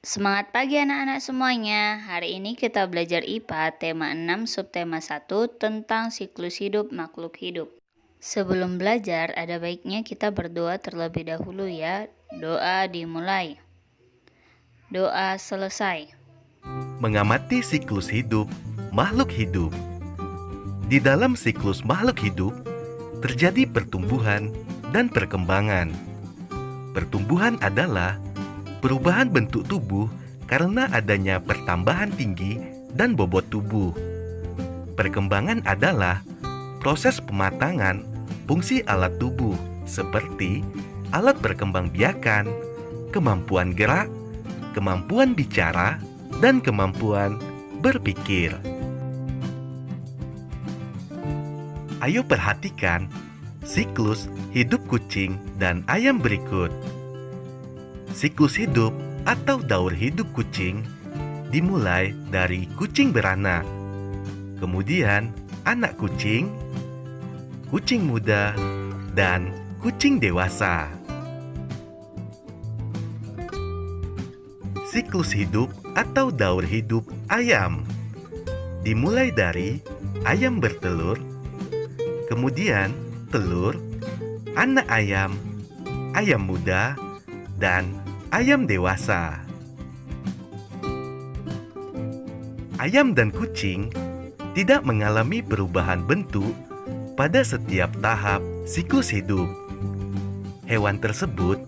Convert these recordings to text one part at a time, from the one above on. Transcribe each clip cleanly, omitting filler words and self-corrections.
Semangat pagi anak-anak semuanya. Hari ini kita belajar IPA tema 6 subtema 1 tentang siklus hidup makhluk hidup. Sebelum belajar, ada baiknya kita berdoa terlebih dahulu ya. Doa dimulai. Doa selesai. Mengamati siklus hidup makhluk hidup. Di dalam siklus makhluk hidup, terjadi pertumbuhan dan perkembangan. Pertumbuhan adalah perubahan bentuk tubuh karena adanya pertambahan tinggi dan bobot tubuh. Perkembangan adalah proses pematangan fungsi alat tubuh seperti alat berkembangbiakan, kemampuan gerak, kemampuan bicara, dan kemampuan berpikir. Ayo perhatikan siklus hidup kucing dan ayam berikut. Siklus hidup atau daur hidup kucing dimulai dari kucing beranak, kemudian anak kucing, kucing muda, dan kucing dewasa. Siklus hidup atau daur hidup ayam dimulai dari ayam bertelur, kemudian telur, anak ayam, ayam muda, dan ayam dewasa. Ayam dan kucing tidak mengalami perubahan bentuk pada setiap tahap siklus hidup. Hewan tersebut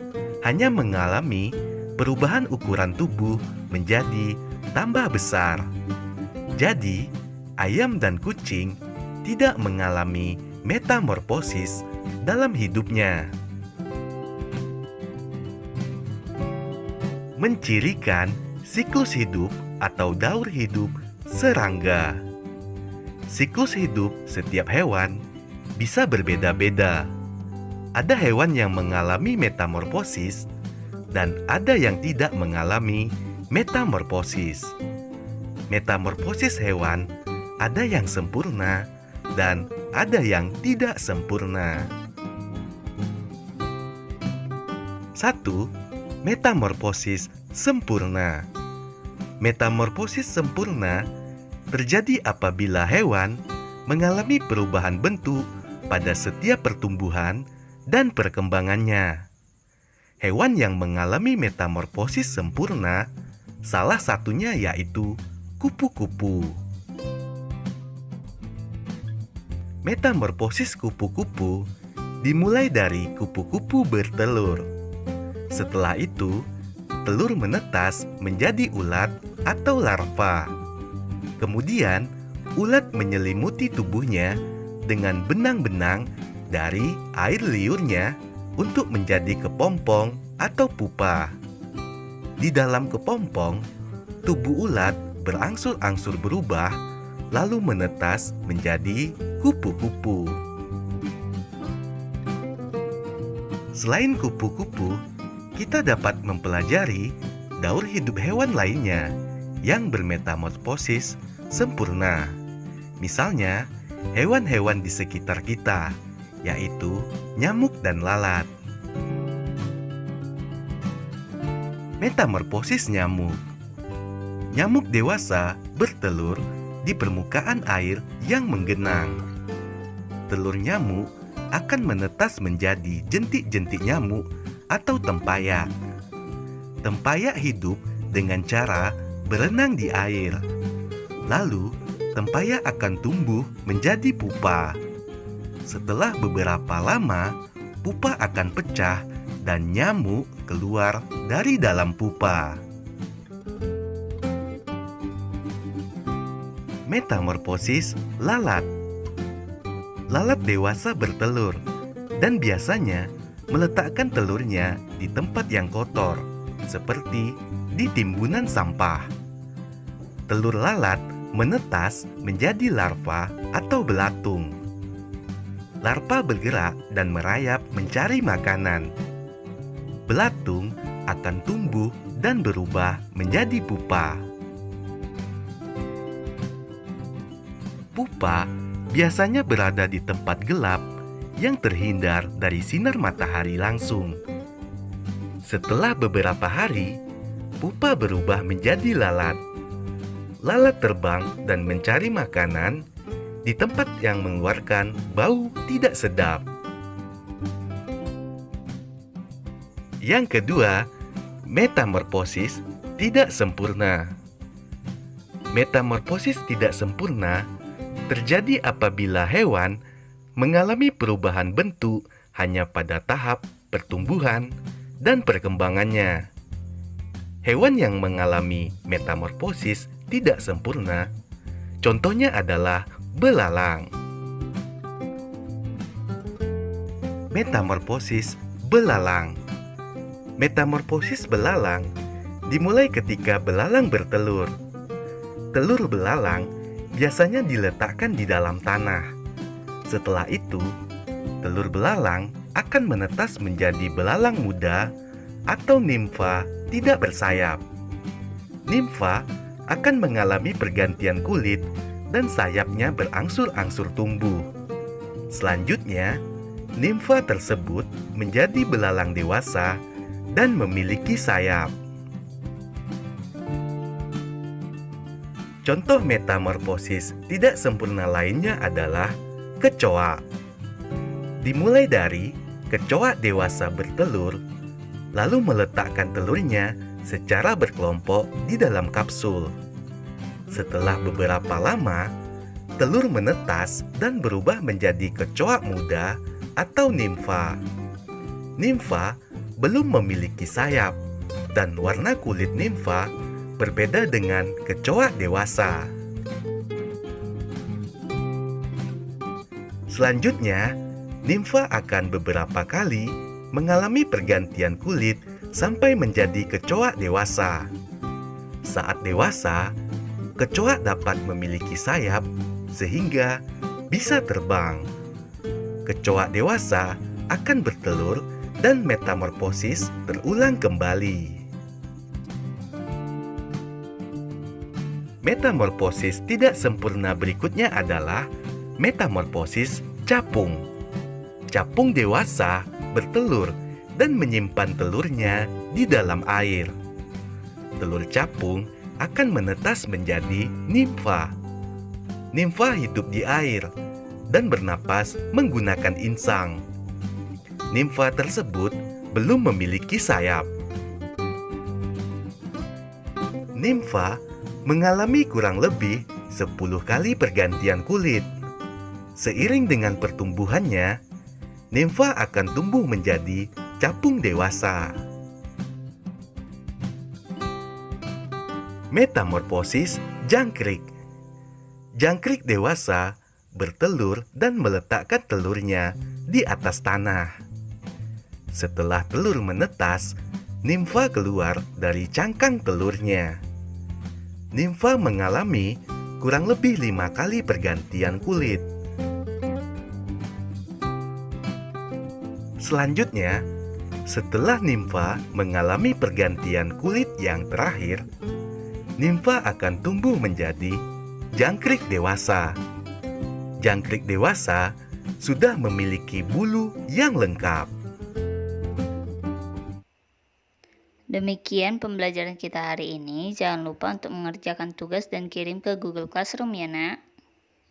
hanya mengalami perubahan ukuran tubuh menjadi tambah besar. Jadi, ayam dan kucing tidak mengalami metamorfosis dalam hidupnya. Mencirikan siklus hidup atau daur hidup serangga. Siklus hidup setiap hewan bisa berbeda-beda. Ada hewan yang mengalami metamorfosis dan ada yang tidak mengalami metamorfosis. Metamorfosis hewan ada yang sempurna dan ada yang tidak sempurna. 1. Metamorfosis sempurna. Metamorfosis sempurna terjadi apabila hewan mengalami perubahan bentuk pada setiap pertumbuhan dan perkembangannya. Hewan yang mengalami metamorfosis sempurna, salah satunya yaitu kupu-kupu. Metamorfosis kupu-kupu dimulai dari kupu-kupu bertelur. Setelah itu, telur menetas menjadi ulat atau larva. Kemudian, ulat menyelimuti tubuhnya dengan benang-benang dari air liurnya untuk menjadi kepompong atau pupa. Di dalam kepompong, tubuh ulat berangsur-angsur berubah lalu menetas menjadi kupu-kupu. Selain kupu-kupu, kita dapat mempelajari daur hidup hewan lainnya yang bermetamorfosis sempurna. Misalnya, hewan-hewan di sekitar kita, yaitu nyamuk dan lalat. Metamorfosis nyamuk. Nyamuk dewasa bertelur di permukaan air yang menggenang. Telur nyamuk akan menetas menjadi jentik-jentik nyamuk atau tempayak. Tempayak hidup dengan cara berenang di air. Lalu, tempayak akan tumbuh menjadi pupa. Setelah beberapa lama, pupa akan pecah dan nyamuk keluar dari dalam pupa. Metamorfosis lalat. Lalat dewasa bertelur dan biasanya meletakkan telurnya di tempat yang kotor, seperti di timbunan sampah. Telur lalat menetas menjadi larva atau belatung. Larva bergerak dan merayap mencari makanan. Belatung akan tumbuh dan berubah menjadi pupa. Pupa biasanya berada di tempat gelap yang terhindar dari sinar matahari langsung. Setelah beberapa hari, pupa berubah menjadi lalat. Lalat terbang dan mencari makanan di tempat yang mengeluarkan bau tidak sedap. Yang kedua, metamorfosis tidak sempurna. Metamorfosis tidak sempurna terjadi apabila hewan mengalami perubahan bentuk hanya pada tahap pertumbuhan dan perkembangannya. Hewan yang mengalami metamorfosis tidak sempurna, contohnya adalah belalang. Metamorfosis belalang. Metamorfosis belalang dimulai ketika belalang bertelur. Telur belalang biasanya diletakkan di dalam tanah. Setelah itu, telur belalang akan menetas menjadi belalang muda atau nimfa tidak bersayap. Nimfa akan mengalami pergantian kulit dan sayapnya berangsur-angsur tumbuh. Selanjutnya, nimfa tersebut menjadi belalang dewasa dan memiliki sayap. Contoh metamorfosis tidak sempurna lainnya adalah kecoa. Dimulai dari kecoa dewasa bertelur, lalu meletakkan telurnya secara berkelompok di dalam kapsul. Setelah beberapa lama, telur menetas dan berubah menjadi kecoa muda atau nimfa. Nimfa belum memiliki sayap, dan warna kulit nimfa berbeda dengan kecoa dewasa. Selanjutnya, nimfa akan beberapa kali mengalami pergantian kulit sampai menjadi kecoa dewasa. Saat dewasa, kecoa dapat memiliki sayap sehingga bisa terbang. Kecoa dewasa akan bertelur dan metamorfosis terulang kembali. Metamorfosis tidak sempurna berikutnya adalah metamorfosis capung. Capung dewasa bertelur dan menyimpan telurnya di dalam air. Telur capung akan menetas menjadi nimfa. Nimfa hidup di air dan bernapas menggunakan insang. Nimfa tersebut belum memiliki sayap. Nimfa mengalami kurang lebih 10 kali pergantian kulit. Seiring dengan pertumbuhannya, nimfa akan tumbuh menjadi capung dewasa. Metamorfosis jangkrik. Jangkrik dewasa bertelur dan meletakkan telurnya di atas tanah. Setelah telur menetas, nimfa keluar dari cangkang telurnya. Nimfa mengalami kurang lebih 5 kali pergantian kulit. Selanjutnya, setelah nimfa mengalami pergantian kulit yang terakhir, nimfa akan tumbuh menjadi jangkrik dewasa. Jangkrik dewasa sudah memiliki bulu yang lengkap. Demikian pembelajaran kita hari ini. Jangan lupa untuk mengerjakan tugas dan kirim ke Google Classroom ya, Nak.